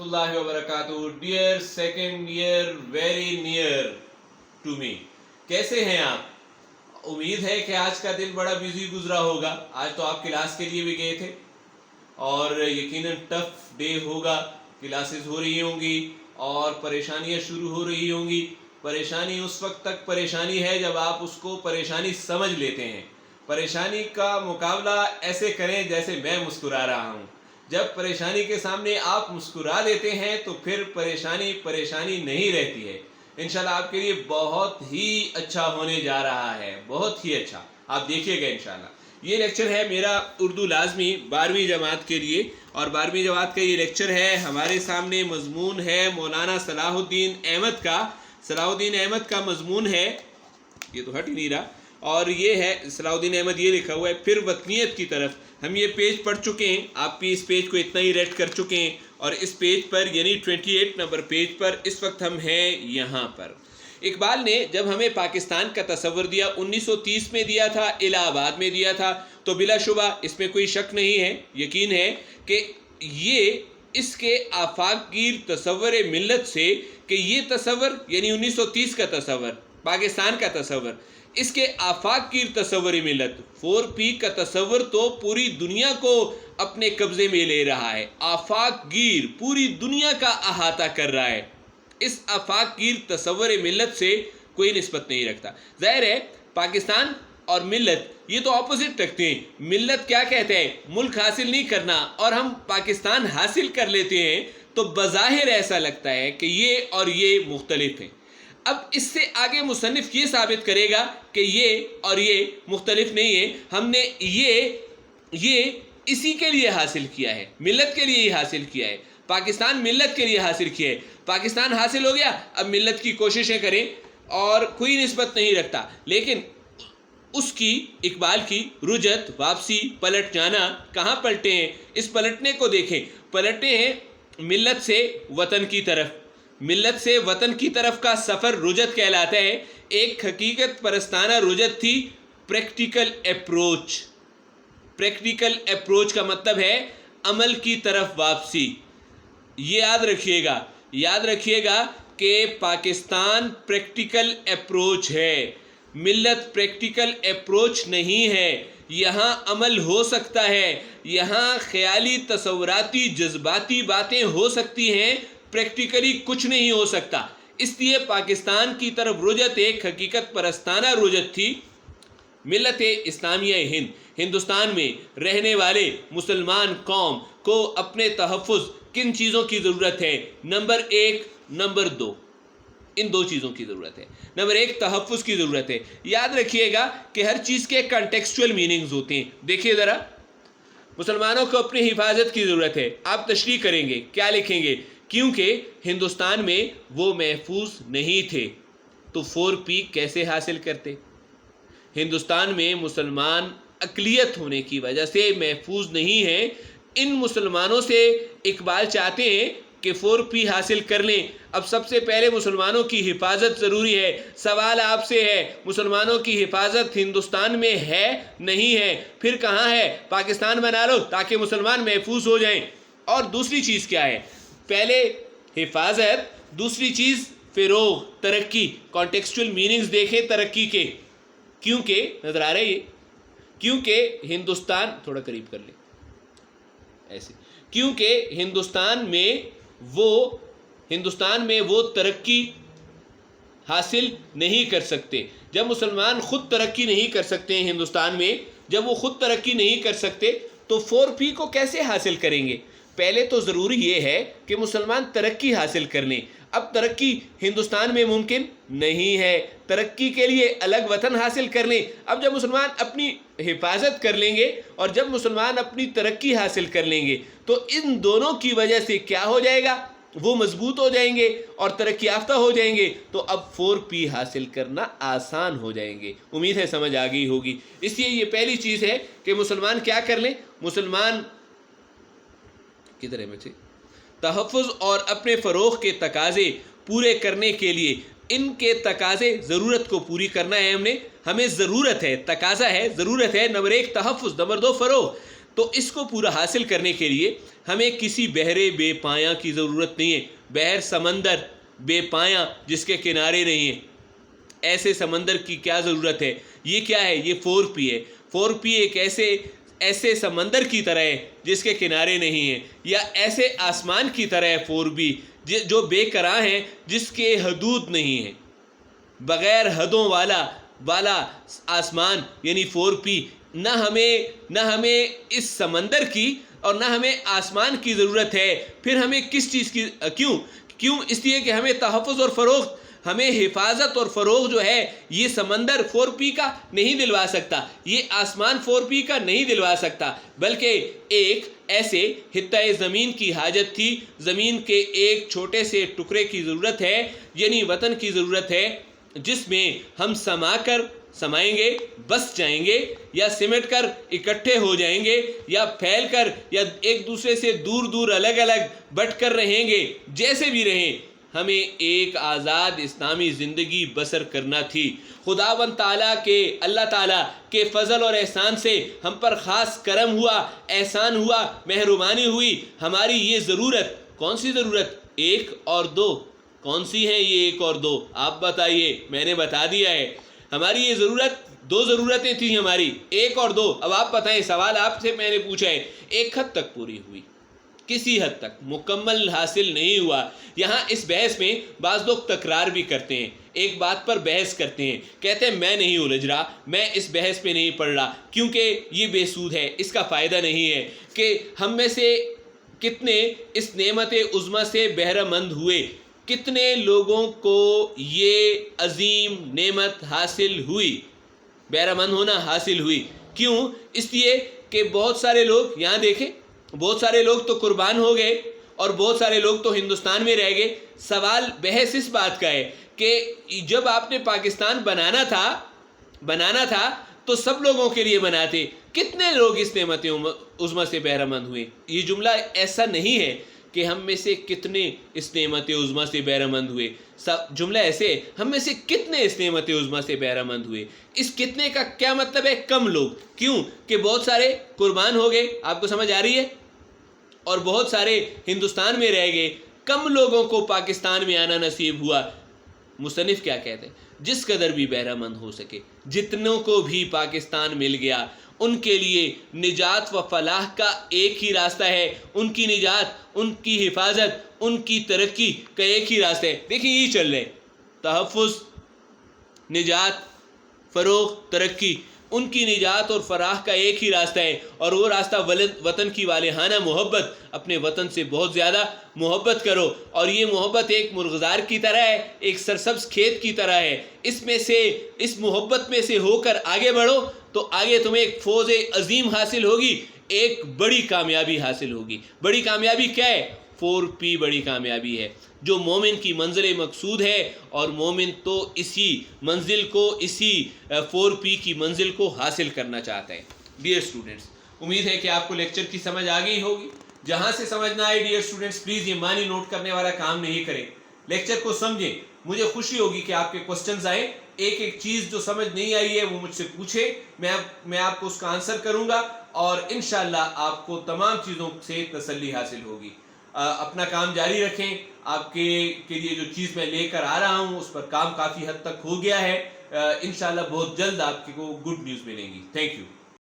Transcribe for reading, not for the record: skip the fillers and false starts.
warahmatullahi wabarakatuh. Dear second year, very near to me. कैसे हैं आप? उम्मीद है कि आज का दिन बड़ा बिजी गुजरा होगा. आज तो आप क्लास के लिए भी गए थे और यकीनन टफ डे होगा. क्लासेस हो रही होंगी और परेशानियां शुरू हो रही होंगी. परेशानी उस वक्त तक परेशानी है जब आप उसको परेशानी समझ लेते हैं. परेशानी का मुकाबला ऐसे करें जैसे मैं मुस्कुरा रहा हूँ. जब परेशानी के सामने आप मुस्कुरा देते हैं तो फिर परेशानी परेशानी नहीं रहती है. इंशाल्लाह आपके लिए बहुत ही अच्छा होने जा रहा है, बहुत ही अच्छा. आप देखिएगा इंशाल्लाह. ये लेक्चर है मेरा उर्दू लाजमी 12वीं जमात के लिए और 12वीं जमात का ये लेक्चर है. हमारे सामने मजमून है मौलाना सलाहुद्दीन अहमद का. सलाहुद्दीन अहमद का मजमून है, ये तो हट ही नहीं रहा, और ये है सलाहुद्दीन अहमद, ये लिखा हुआ है फिर वतनियत की तरफ. हम ये पेज पढ़ चुके हैं, आप भी इस पेज को इतना ही रेड कर चुके हैं और इस पेज पर यानी 28 नंबर पेज पर इस वक्त हम हैं यहाँ पर. इकबाल ने जब हमें पाकिस्तान का तस्वर दिया 1930 में दिया था, इलाहाबाद में दिया था, तो बिलाशुबा इसमें कोई शक नहीं है, यकीन है कि ये इसके आफाकीर तस्वर मिल्लत से कि ये तस्वर यानी 1930 का तस्वर, पाकिस्तान का तस्वर, इसके आफाक की तस्वर मिलत 4P का तस्वर तो पूरी दुनिया को अपने कब्जे में ले रहा है. आफाक गिर पूरी दुनिया का अहाता कर रहा है. इस आफाक गिर तस्वर मिलत से कोई निस्बत नहीं रखता. जाहिर है पाकिस्तान और मिल्लत ये तो ऑपोजिट रखते हैं. मिल्लत क्या कहते हैं? मुल्क हासिल नहीं करना, और हम पाकिस्तान हासिल कर लेते हैं तो बज़ाहिर ऐसा लगता है कि ये और ये मुख्तलिफ हैं. अब इससे आगे मुसन्निफ ये साबित करेगा कि ये और ये मुख्तलिफ नहीं है. हमने ये इसी के लिए हासिल किया है, मिल्लत के लिए ही हासिल किया है. पाकिस्तान मिल्लत के लिए हासिल किया है. पाकिस्तान हासिल हो गया, अब मिल्लत की कोशिशें करें और कोई निस्बत नहीं रखता. लेकिन उसकी इकबाल की रुजत, वापसी, पलट जाना, कहाँ पलटे हैं? इस पलटने को देखें. पलटे हैं मिल्लत से वतन की तरफ. मिल्लत से वतन की तरफ का सफ़र रुजत कहलाता है. एक हकीकत परस्ताना रुजत थी प्रैक्टिकल अप्रोच. प्रैक्टिकल अप्रोच का मतलब है अमल की तरफ वापसी. ये याद रखिएगा कि पाकिस्तान प्रैक्टिकल अप्रोच है, मिल्लत प्रैक्टिकल अप्रोच नहीं है. यहाँ अमल हो सकता है, यहाँ ख्याली तसव्वुराती जज्बाती बातें हो सकती हैं, प्रैक्टिकली कुछ नहीं हो सकता. इसलिए पाकिस्तान की तरफ रुजत एक हकीकत परस्ताना रुजत थी. मिल्लत इस्लामिया हिंद, हिंदुस्तान में रहने वाले मुसलमान कौम को अपने तहफ़्फ़ुज़ किन चीज़ों की ज़रूरत है? नंबर 1, नंबर 2, इन 2 चीज़ों की ज़रूरत है. नंबर 1 तहफ़्फ़ुज़ की ज़रूरत है. याद रखिएगा कि हर चीज़ के कॉन्टेक्स्चुअल मीनिंग्स होते हैं. देखिए ज़रा, मुसलमानों को अपनी हिफाजत की ज़रूरत है. आप तशरीह करेंगे, क्या लिखेंगे? क्योंकि हिंदुस्तान में वो महफूज नहीं थे तो 4P कैसे हासिल करते? हिंदुस्तान में मुसलमान अक़लियत होने की वजह से महफूज नहीं हैं. इन मुसलमानों से इकबाल चाहते हैं कि 4P हासिल कर लें. अब सबसे पहले मुसलमानों की हिफाजत ज़रूरी है. सवाल आपसे है, मुसलमानों की हिफाजत हिंदुस्तान में है नहीं है? फिर कहाँ है? पाकिस्तान बना लो ताकि मुसलमान महफूज हो जाएं. और दूसरी चीज़ क्या है? पहले हिफाजत, दूसरी चीज़ फ़िरोग़, तरक्की. कॉन्टेक्स्चुअल मीनिंग्स देखें तरक्की के. क्योंकि नज़र आ रहा है ये, क्योंकि हिंदुस्तान, थोड़ा करीब कर ले ऐसे, क्योंकि हिंदुस्तान में वो तरक्की हासिल नहीं कर सकते. जब मुसलमान ख़ुद तरक्की नहीं कर सकते हैं हिंदुस्तान में, जब वो ख़ुद तरक्की नहीं कर सकते तो 4P को कैसे हासिल करेंगे? पहले तो ज़रूरी ये है कि मुसलमान तरक्की हासिल कर लें. अब तरक्की हिंदुस्तान में मुमकिन नहीं है. तरक्की के लिए अलग वतन हासिल कर लें. अब जब मुसलमान अपनी हिफाजत कर लेंगे और जब मुसलमान अपनी तरक्की हासिल कर लेंगे तो इन दोनों की वजह से क्या हो जाएगा? वो मजबूत हो जाएंगे और तरक्की याफ्ता हो जाएंगे. तो अब 4P हासिल करना आसान हो जाएंगे. उम्मीद है समझ आ गई होगी. इसलिए ये पहली चीज़ है कि मुसलमान क्या कर लें. मुसलमान किधर है मुझे? तहफ़्फ़ुज़ और अपने फ़रोग़ के तकाज़े पूरे करने के लिए इनके तकाज़े, ज़रूरत को पूरी करना है. हमें ज़रूरत है, तकाज़ा है, ज़रूरत है. नंबर 1 तहफ़्फ़ुज़, नंबर 2 फ़रोग़. تو اس کو پورا حاصل کرنے کے لیے ہمیں کسی بحر بے پایاں کی ضرورت نہیں ہے. بحر سمندر بے پایاں جس کے کنارے نہیں ہیں, ایسے سمندر کی کیا ضرورت ہے؟ یہ کیا ہے؟ یہ 4P ہے. 4P ایک ایسے سمندر کی طرح ہے جس کے کنارے نہیں ہیں, یا ایسے آسمان کی طرح ہے 4B جو بے قرار ہے, جس کے حدود نہیں ہیں. بغیر حدوں والا آسمان یعنی 4P. نہ ہمیں اس سمندر کی اور نہ ہمیں آسمان کی ضرورت ہے. پھر ہمیں کس چیز کی؟ کیوں؟ اس لیے کہ ہمیں تحفظ اور فروغ, ہمیں حفاظت اور فروغ جو ہے یہ سمندر 4P کا نہیں دلوا سکتا, یہ آسمان 4P کا نہیں دلوا سکتا, بلکہ ایک ایسے خطۂ زمین کی حاجت تھی. زمین کے ایک چھوٹے سے ٹکڑے کی ضرورت ہے, یعنی وطن کی ضرورت ہے, جس میں ہم سمائیں گے, بس جائیں گے, یا سمٹ کر اکٹھے ہو جائیں گے, یا پھیل کر, یا ایک دوسرے سے دور الگ بٹ کر رہیں گے. جیسے بھی رہیں, ہمیں ایک آزاد اسلامی زندگی بسر کرنا تھی. خداوند تعالیٰ کے, اللہ تعالیٰ کے فضل اور احسان سے ہم پر خاص کرم ہوا, احسان ہوا, مہربانی ہوئی. ہماری یہ ضرورت, کون سی ضرورت؟ 1 اور 2. کون سی ہیں یہ 1 اور 2؟ آپ بتائیے. میں نے بتا دیا ہے. ہماری یہ ضرورت, 2 ضرورتیں تھیں ہماری, 1 اور 2. اب آپ بتائیں, سوال آپ سے میں نے پوچھا ہے, ایک حد تک پوری ہوئی, کسی حد تک مکمل حاصل نہیں ہوا. یہاں اس بحث میں بعض لوگ تکرار بھی کرتے ہیں, ایک بات پر بحث کرتے ہیں, کہتے ہیں میں نہیں الجھ رہا, میں اس بحث پہ نہیں پڑھ رہا, کیونکہ یہ بے سود ہے, اس کا فائدہ نہیں ہے. کہ ہم میں سے کتنے اس نعمت عظمیٰ سے بہرہ مند ہوئے, کتنے لوگوں کو یہ عظیم نعمت حاصل ہوئی, بہرہ مند ہونا حاصل ہوئی. کیوں؟ اس لیے کہ بہت سارے لوگ, یہاں دیکھیں, بہت سارے لوگ تو قربان ہو گئے اور بہت سارے لوگ تو ہندوستان میں رہ گئے. سوال بحث اس بات کا ہے کہ جب آپ نے پاکستان بنانا تھا تو سب لوگوں کے لیے بناتے. کتنے لوگ اس نعمت عظمیٰ سے بہرہ مند ہوئے؟ یہ جملہ ایسا نہیں ہے کہ ہم میں سے کتنے اس نعمت عظمیٰ سے بہرہ مند ہوئے. جملہ ایسے, ہم میں سے کتنے اس نعمت عظمیٰ سے بہرہ مند ہوئے. اس کتنے کا کیا مطلب ہے؟ کم لوگ. کیوں؟ کہ بہت سارے قربان ہو گئے. آپ کو سمجھ آ رہی ہے؟ اور بہت سارے ہندوستان میں رہ گئے. کم لوگوں کو پاکستان میں آنا نصیب ہوا. مصنف کیا کہتے ہیں؟ جس قدر بھی بہرہ مند ہو سکے, جتنوں کو بھی پاکستان مل گیا, ان کے لیے نجات و فلاح کا ایک ہی راستہ ہے. ان کی نجات, ان کی حفاظت, ان کی ترقی کا ایک ہی راستہ ہے. دیکھیں یہ چل رہے, تحفظ, نجات, فروغ, ترقی. ان کی نجات اور فلاح کا ایک ہی راستہ ہے, اور وہ راستہ وطن کی والہانہ محبت. اپنے وطن سے بہت زیادہ محبت کرو, اور یہ محبت ایک مرغزار کی طرح ہے, ایک سرسبز کھیت کی طرح ہے. اس محبت میں سے ہو کر آگے بڑھو تو آگے تمہیں ایک فوج عظیم حاصل ہوگی, ایک بڑی کامیابی حاصل ہوگی. بڑی کامیابی کیا ہے؟ 4P بڑی کامیابی ہے, جو مومن کی منزل مقصود ہے, اور مومن تو اسی منزل کو, اسی 4P کی منزل کو حاصل کرنا چاہتا ہے. ڈیئر اسٹوڈنٹس, امید ہے کہ آپ کو لیکچر کی سمجھ آ گئی ہوگی. جہاں سے سمجھ نہ آئے ڈیئر اسٹوڈنٹس, پلیز یہ مانی نوٹ کرنے والا کام نہیں کریں, لیکچر کو سمجھیں. مجھے خوشی ہوگی کہ آپ کے کوسچنز آئیں. ایک چیز جو سمجھ نہیں آئی ہے وہ مجھ سے پوچھیں, میں آپ کو اس کا آنسر کروں گا, اور انشاءاللہ آپ کو تمام چیزوں سے تسلی حاصل ہوگی. اپنا کام جاری رکھیں. آپ کے لیے جو چیز میں لے کر آ رہا ہوں اس پر کام کافی حد تک ہو گیا ہے. انشاءاللہ بہت جلد آپ کو گڈ نیوز ملیں گی. Thank you.